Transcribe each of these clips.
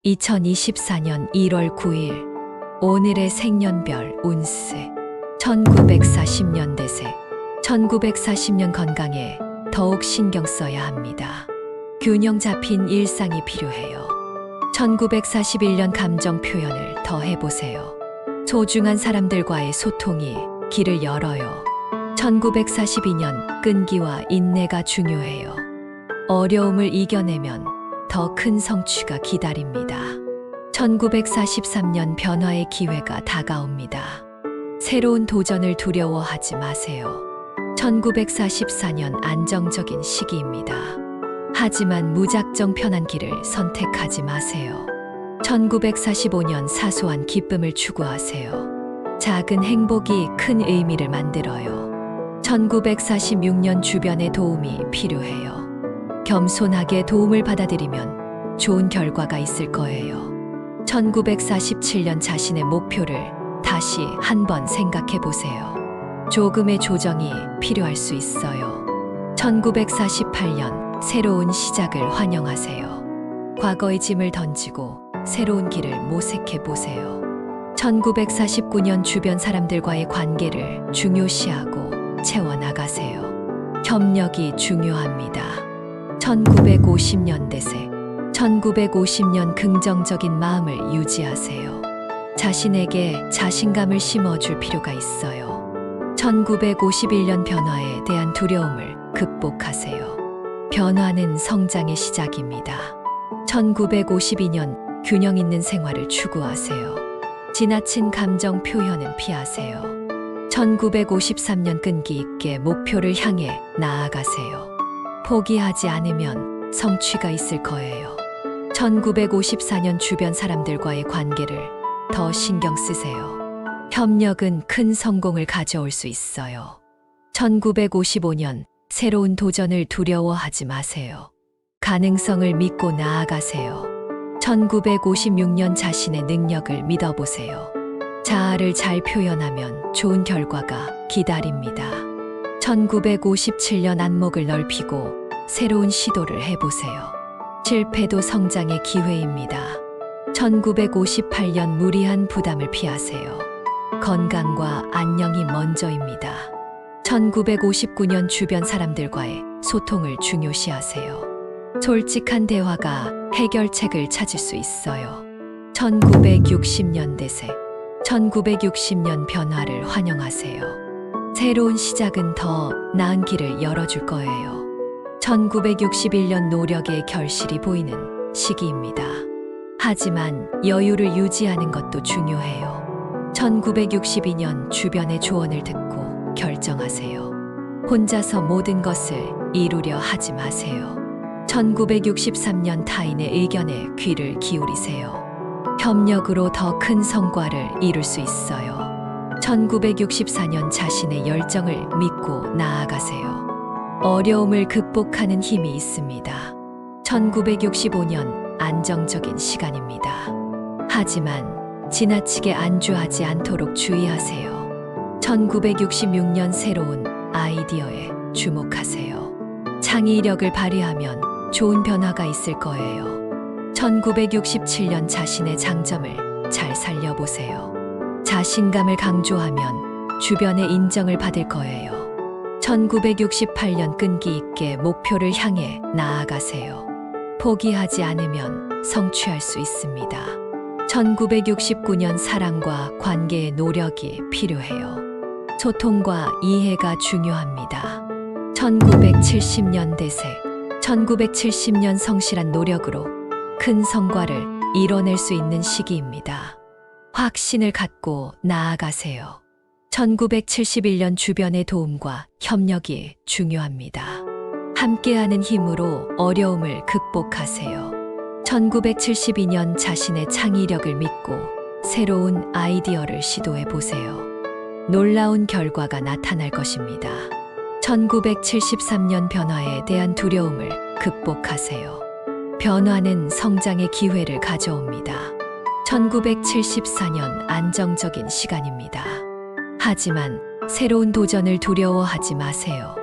2024년 1월 9일 오늘의 생년별 운세 1940년대생 1940년 건강에 더욱 신경 써야 합니다. 균형 잡힌 일상이 필요해요. 1941년 감정 표현을 더 해보세요. 소중한 사람들과의 소통이 길을 열어요. 1942년 끈기와 인내가 중요해요. 어려움을 이겨내면 더 큰 성취가 기다립니다. 1943년 변화의 기회가 다가옵니다. 새로운 도전을 두려워하지 마세요. 1944년 안정적인 시기입니다. 하지만 무작정 편한 길을 선택하지 마세요. 1945년 사소한 기쁨을 추구하세요. 작은 행복이 큰 의미를 만들어요. 1946년 주변의 도움이 필요해요. 겸손하게 도움을 받아들이면 좋은 결과가 있을 거예요. 1947년 자신의 목표를 다시 한번 생각해 보세요. 조금의 조정이 필요할 수 있어요. 1948년 새로운 시작을 환영하세요. 과거의 짐을 던지고 새로운 길을 모색해 보세요. 1949년 주변 사람들과의 관계를 중요시하고 채워나가세요. 협력이 중요합니다. 1950년대생 1950년 긍정적인 마음을 유지하세요. 자신에게 자신감을 심어줄 필요가 있어요. 1951년 변화에 대한 두려움을 극복하세요. 변화는 성장의 시작입니다. 1952년 균형 있는 생활을 추구하세요. 지나친 감정 표현은 피하세요. 1953년 끈기 있게 목표를 향해 나아가세요. 포기하지 않으면 성취가 있을 거예요. 1954년 주변 사람들과의 관계를 더 신경 쓰세요. 협력은 큰 성공을 가져올 수 있어요. 1955년 새로운 도전을 두려워하지 마세요. 가능성을 믿고 나아가세요. 1956년 자신의 능력을 믿어보세요. 자아를 잘 표현하면 좋은 결과가 기다립니다. 1957년 안목을 넓히고 새로운 시도를 해보세요. 실패도 성장의 기회입니다. 1958년 무리한 부담을 피하세요. 건강과 안녕이 먼저입니다. 1959년 주변 사람들과의 소통을 중요시하세요. 솔직한 대화가 해결책을 찾을 수 있어요. 1960년대생 1960년 변화를 환영하세요. 새로운 시작은 더 나은 길을 열어줄 거예요. 1961년 노력의 결실이 보이는 시기입니다. 하지만 여유를 유지하는 것도 중요해요. 1962년 주변의 조언을 듣고 결정하세요. 혼자서 모든 것을 이루려 하지 마세요. 1963년 타인의 의견에 귀를 기울이세요. 협력으로 더 큰 성과를 이룰 수 있어요. 1964년 자신의 열정을 믿고 나아가세요. 어려움을 극복하는 힘이 있습니다. 1965년 안정적인 시간입니다. 하지만 지나치게 안주하지 않도록 주의하세요. 1966년 새로운 아이디어에 주목하세요. 창의력을 발휘하면 좋은 변화가 있을 거예요. 1967년 자신의 장점을 잘 살려보세요. 자신감을 강조하면 주변의 인정을 받을 거예요. 1968년 끈기 있게 목표를 향해 나아가세요. 포기하지 않으면 성취할 수 있습니다. 1969년 사랑과 관계의 노력이 필요해요. 소통과 이해가 중요합니다. 1970년대생 1970년 성실한 노력으로 큰 성과를 이뤄낼 수 있는 시기입니다. 확신을 갖고 나아가세요. 1971년 주변의 도움과 협력이 중요합니다. 함께하는 힘으로 어려움을 극복하세요. 1972년 자신의 창의력을 믿고 새로운 아이디어를 시도해 보세요. 놀라운 결과가 나타날 것입니다. 1973년 변화에 대한 두려움을 극복하세요. 변화는 성장의 기회를 가져옵니다. 1974년 안정적인 시간입니다. 하지만 새로운 도전을 두려워하지 마세요.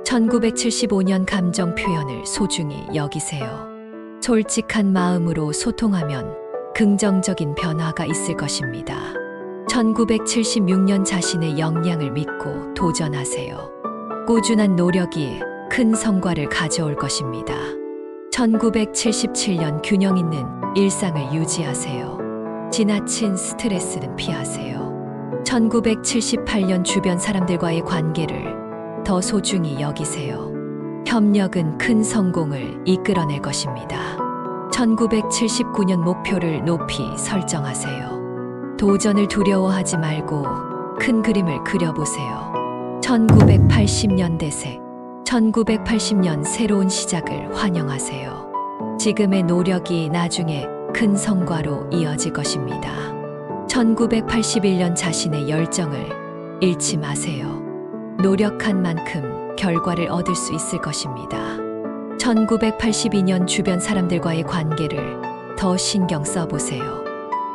1975년 감정 표현을 소중히 여기세요. 솔직한 마음으로 소통하면 긍정적인 변화가 있을 것입니다. 1976년 자신의 역량을 믿고 도전하세요. 꾸준한 노력이 큰 성과를 가져올 것입니다. 1977년 균형 있는 일상을 유지하세요. 지나친 스트레스는 피하세요. 1978년 주변 사람들과의 관계를 더 소중히 여기세요. 협력은 큰 성공을 이끌어낼 것입니다. 1979년 목표를 높이 설정하세요. 도전을 두려워하지 말고 큰 그림을 그려보세요. 1980년 대세, 1980년 새로운 시작을 환영하세요. 지금의 노력이 나중에 큰 성과로 이어질 것입니다. 1981년 자신의 열정을 잃지 마세요. 노력한 만큼 결과를 얻을 수 있을 것입니다. 1982년 주변 사람들과의 관계를 더 신경 써보세요.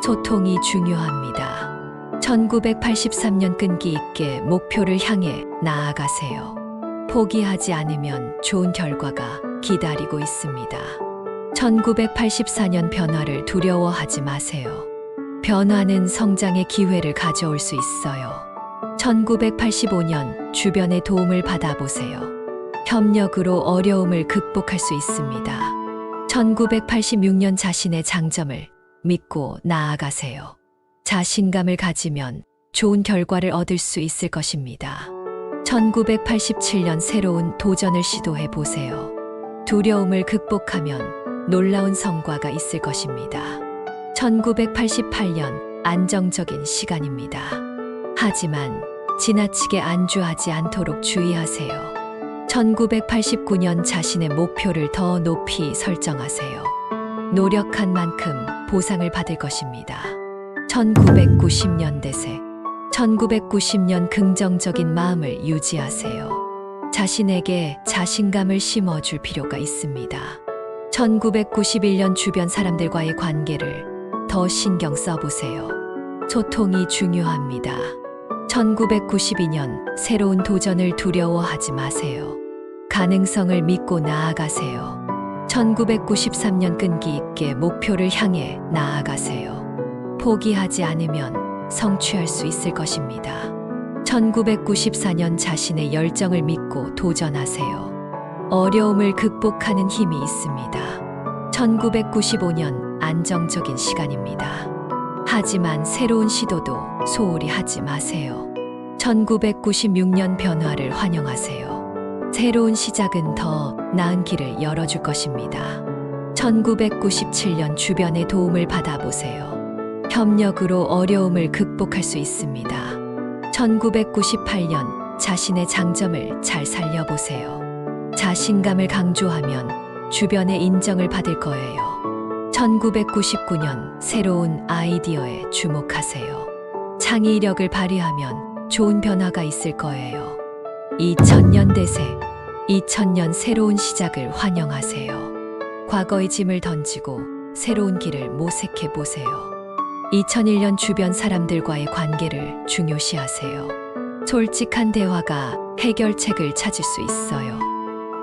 소통이 중요합니다. 1983년 끈기 있게 목표를 향해 나아가세요. 포기하지 않으면 좋은 결과가 기다리고 있습니다. 1984년 변화를 두려워하지 마세요. 변화는 성장의 기회를 가져올 수 있어요. 1985년 주변의 도움을 받아보세요. 협력으로 어려움을 극복할 수 있습니다. 1986년 자신의 장점을 믿고 나아가세요. 자신감을 가지면 좋은 결과를 얻을 수 있을 것입니다. 1987년 새로운 도전을 시도해 보세요. 두려움을 극복하면 놀라운 성과가 있을 것입니다. 1988년 안정적인 시간입니다. 하지만 지나치게 안주하지 않도록 주의하세요. 1989년 자신의 목표를 더 높이 설정하세요. 노력한 만큼 보상을 받을 것입니다. 1990년 대세, 1990년 긍정적인 마음을 유지하세요. 자신에게 자신감을 심어줄 필요가 있습니다. 1991년 주변 사람들과의 관계를 더 신경 써보세요. 소통이 중요합니다. 1992년 새로운 도전을 두려워하지 마세요. 가능성을 믿고 나아가세요. 1993년 끈기 있게 목표를 향해 나아가세요. 포기하지 않으면 성취할 수 있을 것입니다. 1994년 자신의 열정을 믿고 도전하세요. 어려움을 극복하는 힘이 있습니다. 1995년 안정적인 시간입니다. 하지만 새로운 시도도 소홀히 하지 마세요. 1996년 변화를 환영하세요. 새로운 시작은 더 나은 길을 열어줄 것입니다. 1997년 주변의 도움을 받아보세요. 협력으로 어려움을 극복할 수 있습니다. 1998년 자신의 장점을 잘 살려보세요. 자신감을 강조하면 주변의 인정을 받을 거예요. 1999년 새로운 아이디어에 주목하세요. 창의력을 발휘하면 좋은 변화가 있을 거예요. 2000년 대세, 2000년 새로운 시작을 환영하세요. 과거의 짐을 던지고 새로운 길을 모색해 보세요. 2001년 주변 사람들과의 관계를 중요시하세요. 솔직한 대화가 해결책을 찾을 수 있어요.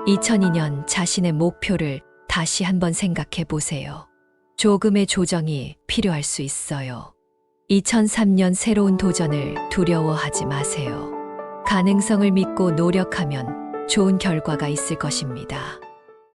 2002년 자신의 목표를 다시 한번 생각해 보세요. 조금의 조정이 필요할 수 있어요. 2003년 새로운 도전을 두려워하지 마세요. 가능성을 믿고 노력하면 좋은 결과가 있을 것입니다.